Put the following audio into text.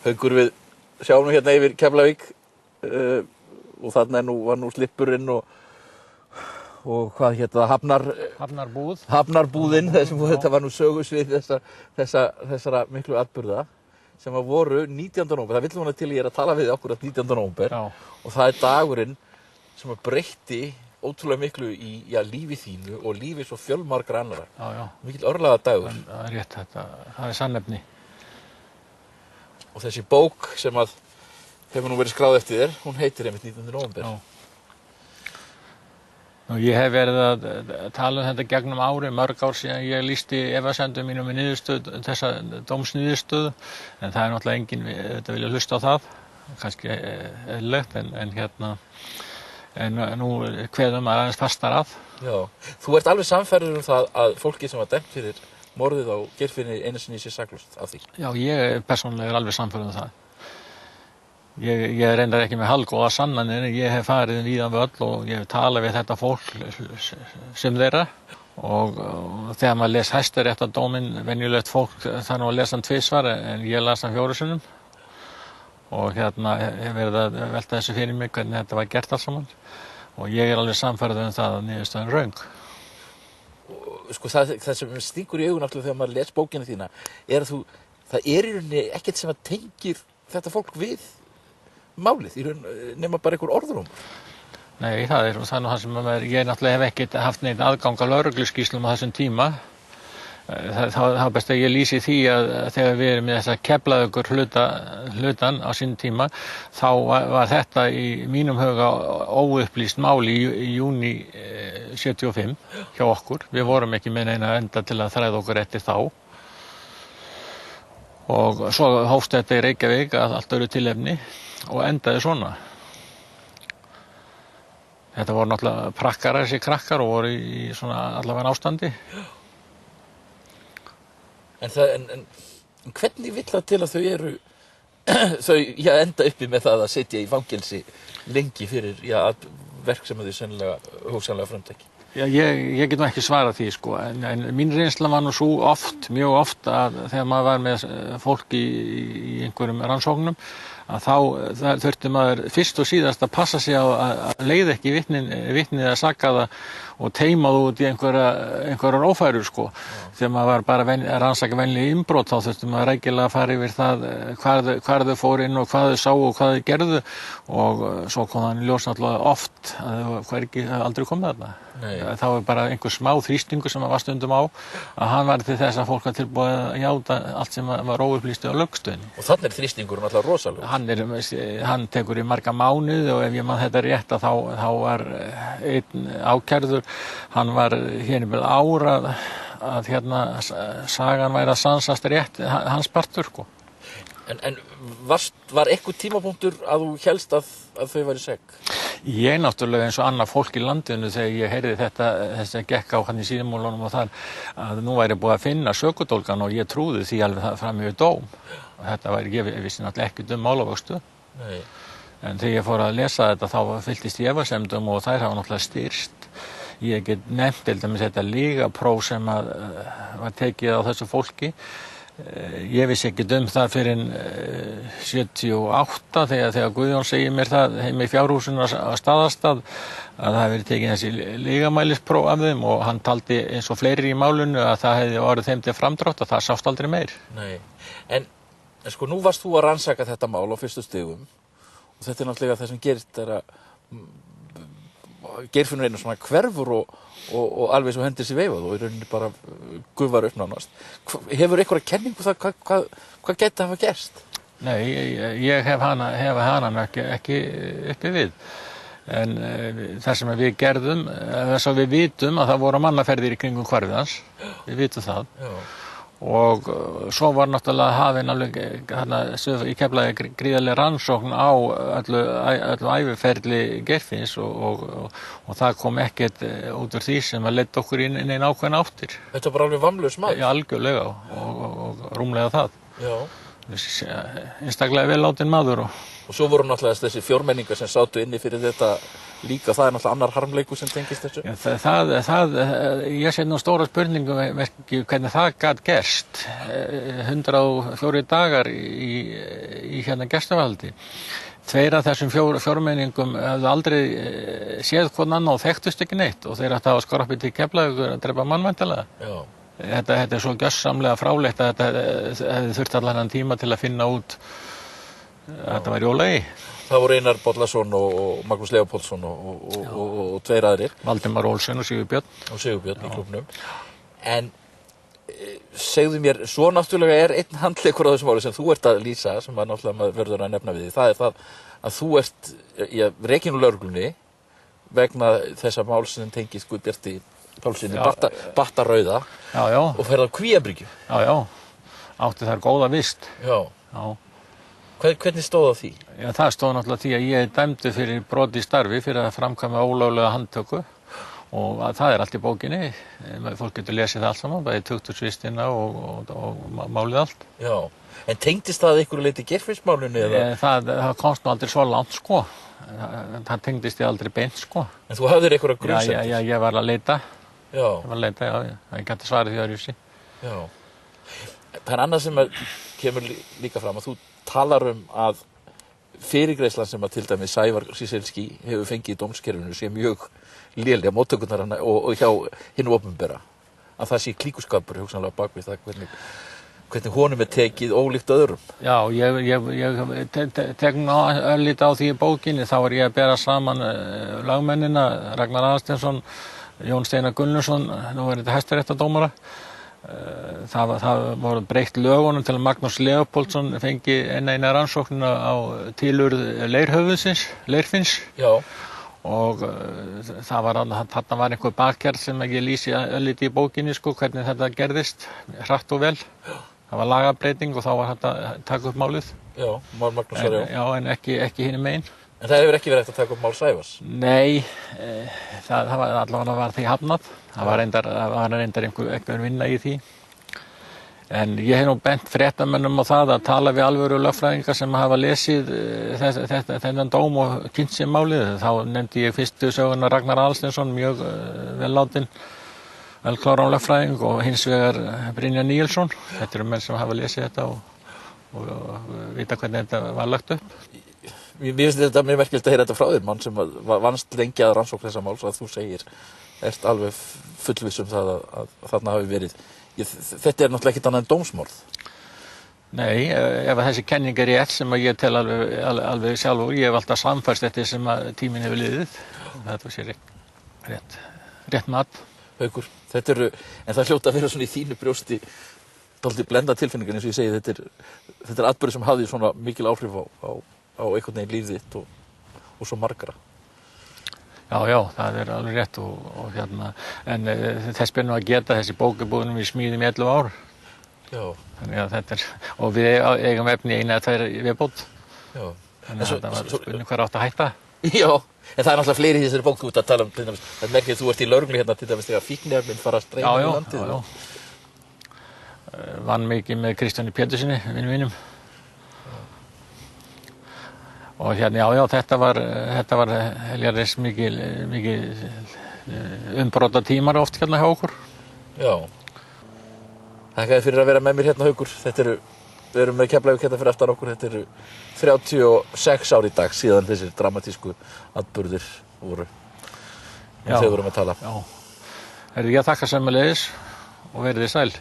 Haukur, við sjáum hérna yfir Keflavík og þarna var nú slippurinn og hvað hét það, Hafnarbúðin, þetta var nú sögusvið þessara miklu atburða sem voru 19. nóvember. Það vill núna til ég er að tala við okkur 19. nóvember og það er dagurinn sem breytti ótrúlega miklu í lífi þínu og lífi svo fjölmargra annarra. Mikill örlaga dagur. Það er rétt þetta, það er sannefni. Og þessi bók sem að hefur nú verið skráð eftir þér, hún heitir einmitt 19. nóvember. Ég hef verið að tala þetta gegnum ári, mörg ár síðan ég lýsti efasemdum mínum með niðurstöðu, þessa dómsniðurstöðu, en það er náttúrulega enginn þetta vilja hlusta á það, kannski eðlilegt, en nú kveðum að aðeins fastar að. Já, þú ert alveg sannfærður það að fólki sem var dæmt fyrir morðið á Geirfinni Einarssyni sé saklaust af því? Já, ég persónulega er alveg sannfærður það. Ég reyndar ekki með haldgóða sannanir, ég hef farið víðan völl og ég hef talað við þetta fólk sem þeirra og þegar maður les Hæstaréttardóminn, venjulegt fólk þarf nú að lesa hann tvisvar en ég las hann 4 sinnum og hef verið að velta þessu fyrir mig hvernig þetta var gert allt saman og ég er alveg sannfærður það að niðurstaðan er röng. Sko það sem stingur í augun alltaf þegar maður les bókina þína er að það er í rauninni ekkert sem að tengir þetta fólk við málið, nema bara einhver orðrúm. Nei, það er nú það sem ég náttúrulega hef ekkert haft neitt aðgang að lögregluskýrslum á þessum tíma. Það er best að ég lýsi því að þegar við erum með þessa Keflavíkur hlutan á sínum tíma, þá var þetta í mínum huga óupplýst mál í júní 75 hjá okkur. Við vorum ekki með neina enda til að þræða okkur eftir þá. Og svo hófst þetta í Reykjavík að allt öðru tilefni og endaði svona. Þetta voru náttúrulega prakkarar, þessi krakkar og voru í svona allavega ástandi. En hvernig vill það til að þau enda uppi með það að sitja í fangelsi lengi fyrir verk sem þau sennilega hugsanlega frumtæki? Já, ég get nú ekki svarað því, sko, en mín reynsla var nú svo mjög oft að þegar maður var með fólk í einhverjum rannsóknum að þá þurfti maður fyrst og síðast að passa sig á að leiða ekki vitnið að saka það og teima það út í einhverjar ófærur, sko. Þegar maður var bara að rannsaka venjuleg innbrot þá þurfti maður rækilega að fara yfir það hvar þau fóru inn og hvað þau sáu og hvað þau gerðu og svo kom það í ljós náttúrulega oft að það aldrei komið þarna. Þá er bara einhver smá þrýstingur sem var stundum á að hann var til þess að fólk var tilbúið að játa allt sem var óupplýst á lögstöðinni. Og þannig er þrýstingurinn alltaf rosalegur. Hann tekur í marga mánuði og ef ég man þetta rétt að þá var einn ákærður, hann var með ára að sagan væri að sansast rétt hans partur, sko. En var eitthvað tímapunktur að þú hélst að þau væri sek? Ég náttúrulega eins og annað fólk í landinu þegar ég heyrði þessi gekk á hann í síðumúlunum og þar að nú væri búið að finna sökudólgan og ég trúði því alveg fram yfir dóm. Og þetta væri, ég vissi náttúrulega ekki málavöxtu. Nei. En þegar ég fór að lesa þetta þá fylltist ég efasemdum og þær hafa náttúrulega styrst. Ég get nefnt til dæmis þetta lygapróf sem var tekið á þessu fólki. Ég vissi ekki það fyrir 78 þegar Guðjón segir mér það heim í fjárhúsinu á Staðarstað að það hefði verið tekið þessi lygamælispróf af þeim og hann taldi eins og fleiri í málinu að það hefði orðið þeim til framdrátt og það sást aldrei meir. Nei, en sko nú varst þú að rannsaka þetta mál á fyrstu stigum og þetta er náttúrulega það sem gerist er að Geirfinnur Einarsson hverfur og alveg svo hendir sér veifað og í rauninni bara gufar upp nánast. Hefur einhverja kenningu það hvað gæti hafa gerst? Nei, ég hef hana ekki uppi við. En það sem við gerðum, þess að við vitum að það voru mannaferðir í kringum hvarfið hans, við vitum það. Já. Og svo var náttúrulega hafin alveg í Keflavík gríðarleg rannsókn á öllu æviferli Geirfinns og það kom ekkert út úr því sem að leiddi okkur inn einn ákveðin áttir. Þetta var bara alveg vamlaus maður? Já, algjörlega og rúmlega það. Já. Einstaklega vel látinn maður og svo voru náttúrulega þessi fjórmenningar sem sátu inni fyrir þetta líka, það er náttúrulega annar harmleikur sem tengist þessu? Já, ég sé nú stóra spurningu hvernig það gat gerst. 104 dagar í hérna gestavaldi. Tveir af þessum fjórmenningum hefðu aldrei séð hvern annan og þekktust ekki neitt og þeir ættu að hafa skroppið til Keflavíkur að drepa mannvæntanlega. Þetta er svo gjörsamlega fráleitt að þetta hefði þurft allan þennan tíma til að finna út að þetta væri ólagi. Það voru Einar Bollason og Magnús Leópoldsson og tveir aðrir. Valdimar Olsen og Sigurbjörn. Og Sigurbjörn í klúbbnum. En segðu mér, svo náttúrulega er einn handleikur á þessum máli sem þú ert að lýsa, sem að náttúrulega maður verður að nefna við því. Það er það að þú ert rekinn úr lögreglunni vegna þessa máls sem tengist Guðbjarti Pálssyni, Batta rauða og ferð á Kvíabryggju. Já, átti þar góða vist. Já. Hvernig stóð á því? Já, það stóð náttúrulega því að ég er dæmdur fyrir brot í starfi fyrir að framkvæma ólöglega handtöku. Og það er allt í bókinni, fólk getur lesið það allt saman, bæði tuktursvistina og málið allt. Já, en tengdist það einhverju leyti Geirfinnsmálinu eða? Það komst nú aldrei svo langt, sko. Það tengdist ég aldrei beint, sko. En þú hafðir einhverja grunsemdir? Já, ég var að leita. Já. Ég var að leita, já. Ég gæti svarið því öðruvísi. Já. Það er annað sem kemur líka fram að þú talar að fyrirgreiðslan sem að til dæmis Sævar Ciesielski hefur fengið í dómskerfinu sé mjög lélega móttökurnar og hjá hinu opinbera, að það sé klíkuskapur hugsanlega bak við það hvernig honum er tekið ólíkt öðrum. Já, ég tek nú örlítið á því í bókinni, þá er ég að bera saman lagmennina Ragnar Aðalsteinsson, Jón Steinar Gunnlaugsson, nú er þetta hæstaréttardómara. Það voru breytt lögunum til að Magnús Leópoldsson fengi eina rannsóknina á tilurð leirfinns. Já. Og þarna var einhver bakgerð sem ég lýsi örlítið í bókinni, sko, hvernig þetta gerðist hratt og vel. Það var lagabreyting og þá var þetta að taka upp málið. Já, mál Magnúsar, já. Já, en ekki hinum megin. En það hefur ekki verið hægt að taka upp mál Sævars? Nei, það var allavega því hafnað. Það var reyndar einhver vinna í því. En ég hef nú bent fréttamönnum á það að tala við alvöru lögfræðingar sem hafa lesið þennan dóm og kynnt sér málið. Þá nefndi ég fyrstu söguna Ragnar Aðalsteinsson, mjög vel látinn, vel kláran lögfræðing, og hins vegar Brynjar Níelsson. Þetta eru menn sem hafa lesið þetta og vita hvernig þetta var lagt upp. Mér finnst þetta mjög merkilegt að heyra þetta frá þér, mann sem vannst lengi að rannsókn þessa máls, að þú ert alveg fullviss það að þarna hafi verið. Þetta er náttúrulega ekkert annað en dómsmorð. Nei, ef þessi kenning er rétt, sem að ég tel alveg sjálfur, ég hef alltaf samfærst þetta sem að tíminn hefur liðið. Þetta sé rétt mat. Haukur, en það hljóta að vera svona í þínu brjósti dálítið blenda tilfinningar, eins og ég segi, þetta er atburður sem hafði svona mikil áhrif á einhvern veginn líf þitt og svo margra. Já, það er alveg rétt og hérna, en þess ber nú að geta, þessi bók er búin í smíðum í 11 ár. Já. Þannig að þetta og við eigum efni 1 eða 2 viðbót. Já. Þannig að þetta var spurning hver átt að hætta. Já, en það er náttúrulega fleiri í þessari bók út að tala það er merkilegt, þú ert í lögreglu hérna til dæmis þegar fíkniefnin fara að streyma í landið. Já. Vann mikið með Kristjáni Pétursinni, vinum. Og hérna, já, þetta var heljarins mikið umbrota tímar oft hérna hjá okkur. Já. Þakka þér fyrir að vera með mér hérna, Haukur. Við erum með Keflavík hérna fyrir aftan okkur. Þetta eru 36 ár í dag síðan þessir dramatísku atburðir voru. Þegar við vorum að tala. Já. Ég þakka sömuleiðis og verið þið sæl.